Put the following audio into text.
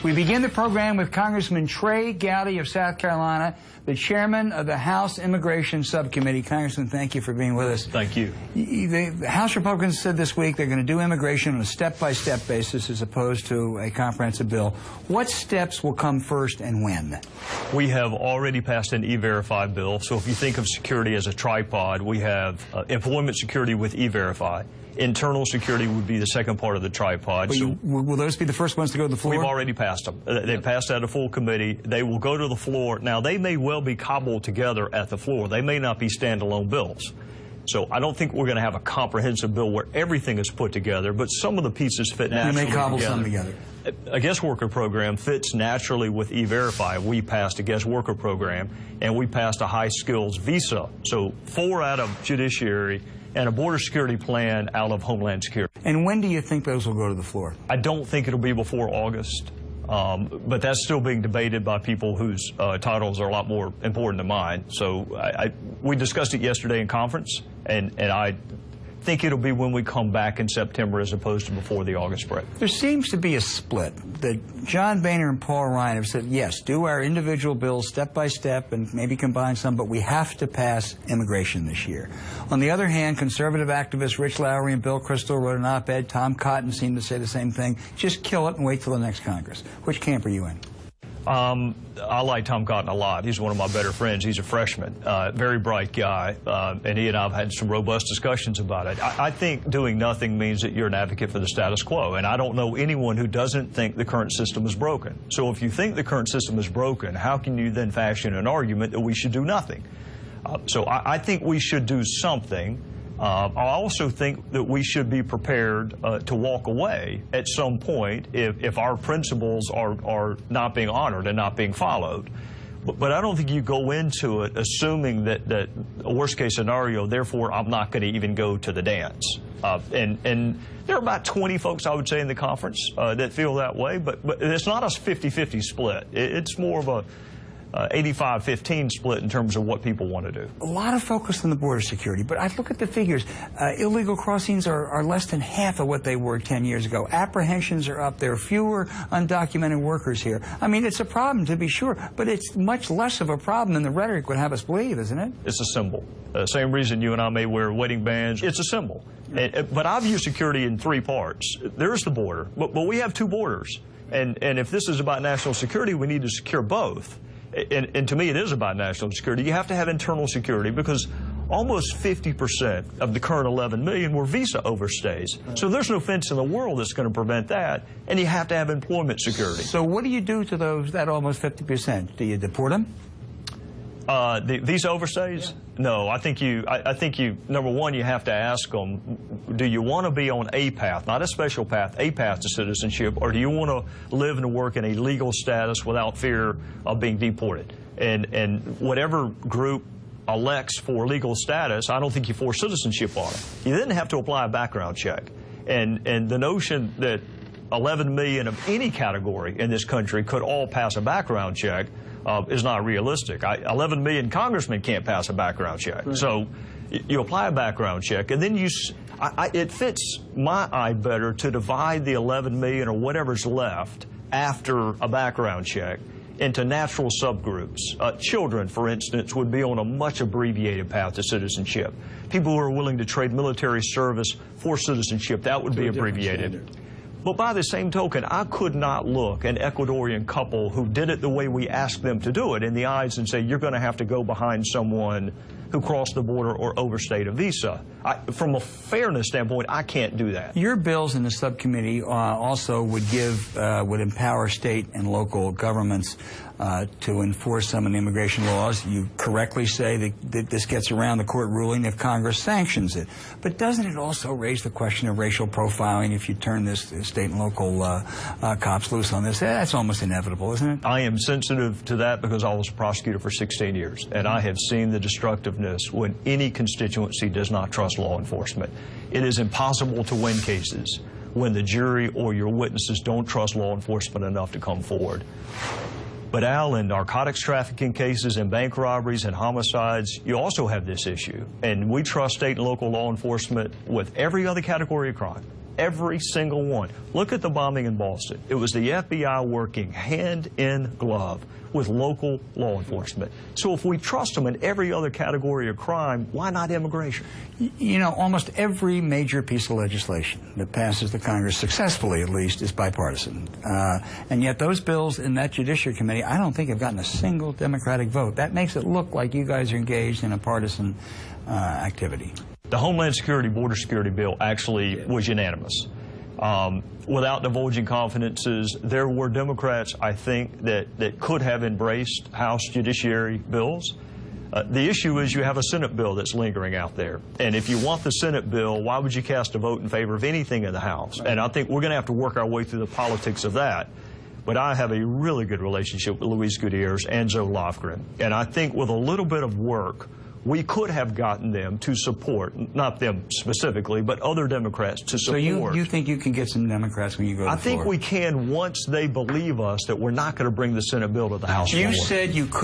We begin the program with Congressman Trey Gowdy of South Carolina, the chairman of the House Immigration Subcommittee. Congressman, thank you for being with us. Thank you. The House Republicans said this week they're going to do immigration on a step-by-step basis as opposed to a comprehensive bill. What steps will come first and when? We have already passed an E-Verify bill. So if you think of security as a tripod, we have employment security with E-Verify. Internal security would be the second part of the tripod. So will those be the first ones to go to the floor? We've already passed them. They passed out of full committee. They will go to the floor. Now, they may well be cobbled together at the floor. They may not be standalone bills. So I don't think we're going to have a comprehensive bill where everything is put together, but some of the pieces fit naturally together. You may cobble some together. A guest worker program fits naturally with E-Verify. We passed a guest worker program, and we passed a high skills visa. So 4 out of Judiciary and a border security plan out of Homeland Security. And when do you think those will go to the floor? I don't think it'll be before August, but that's still being debated by people whose titles are a lot more important than mine. So we discussed it yesterday in conference, and I think it'll be when we come back in September as opposed to before the August break. There seems to be a split. That John Boehner and Paul Ryan have said, yes, do our individual bills step by step and maybe combine some, but we have to pass immigration this year. On the other hand, conservative activists Rich Lowry and Bill Kristol wrote an op-ed. Tom Cotton seemed to say the same thing. Just kill it and wait till the next Congress. Which camp are you in? I like Tom Cotton a lot. He's one of my better friends. He's a freshman, very bright guy, and he and I have had some robust discussions about it. I think doing nothing means that you're an advocate for the status quo, and I don't know anyone who doesn't think the current system is broken. So if you think the current system is broken, how can you then fashion an argument that we should do nothing? So I think we should do something. I also think that we should be prepared to walk away at some point if our principles are not being honored and not being followed. But I don't think you go into it assuming that a worst-case scenario, therefore I'm not going to even go to the dance. And there are about 20 folks, I would say, in the conference that feel that way, but it's not a 50-50 split. It's more of a 85-15 split in terms of what people want to do. A lot of focus on the border security, but I look at the figures. Illegal crossings are less than half of what they were 10 years ago. Apprehensions are up. There are fewer undocumented workers here. I mean, it's a problem, to be sure, but it's much less of a problem than the rhetoric would have us believe, isn't it? It's a symbol. Same reason you and I may wear wedding bands. It's a symbol. But I view security in 3 parts. There's the border, but we have 2 borders. And if this is about national security, we need to secure both. And to me, it is about national security. You have to have internal security because almost 50% of the current 11 million were visa overstays. So there's no fence in the world that's going to prevent that. And you have to have employment security. So what do you do to that almost 50%? Do you deport them? The visa overstays? Yeah. No, I think you, number one, you have to ask them, do you want to be on a path, not a special path, a path to citizenship, or do you want to live and work in a legal status without fear of being deported? And whatever group elects for legal status, I don't think you force citizenship on it. You then have to apply a background check. And the notion that 11 million of any category in this country could all pass a background check is not realistic. 11 million congressmen can't pass a background check. Right. So you apply a background check, and then it fits my eye better to divide the 11 million or whatever's left after a background check into natural subgroups. Children, for instance, would be on a much abbreviated path to citizenship. People who are willing to trade military service for citizenship, that would be abbreviated. But by the same token, I could not look an Ecuadorian couple who did it the way we asked them to do it in the eyes and say, you're going to have to go behind someone who crossed the border or overstayed a visa. From a fairness standpoint, I can't do that. Your bills in the subcommittee also would empower state and local governments to enforce some of the immigration laws. You correctly say that this gets around the court ruling if Congress sanctions it. But doesn't it also raise the question of racial profiling if you turn this state and local cops loose on this? That's almost inevitable, isn't it? I am sensitive to that because I was a prosecutor for 16 years, and I have seen the destructiveness when any constituency does not trust law enforcement. It is impossible to win cases when the jury or your witnesses don't trust law enforcement enough to come forward. But Al, in narcotics trafficking cases and bank robberies and homicides, you also have this issue. And we trust state and local law enforcement with every other category of crime. every single one. Look at the bombing in Boston. It was the FBI working hand in glove with local law enforcement. So if we trust them in every other category of crime, why not immigration? You know, almost every major piece of legislation that passes the Congress, successfully at least, is bipartisan. And yet those bills in that Judiciary Committee, I don't think have gotten a single Democratic vote. That makes it look like you guys are engaged in a partisan activity. The Homeland Security Border Security bill actually was unanimous. Without divulging confidences, there were Democrats, I think, that could have embraced House Judiciary bills. The issue is you have a Senate bill that's lingering out there. And if you want the Senate bill, why would you cast a vote in favor of anything in the House? And I think we're going to have to work our way through the politics of that. But I have a really good relationship with Luis Gutierrez and Zoe Lofgren. And I think with a little bit of work, we could have gotten them to support, not them specifically, but other Democrats to support. So you think you can get some Democrats when you go to the floor? I think we can once they believe us that we're not going to bring the Senate bill to the House floor. You said you could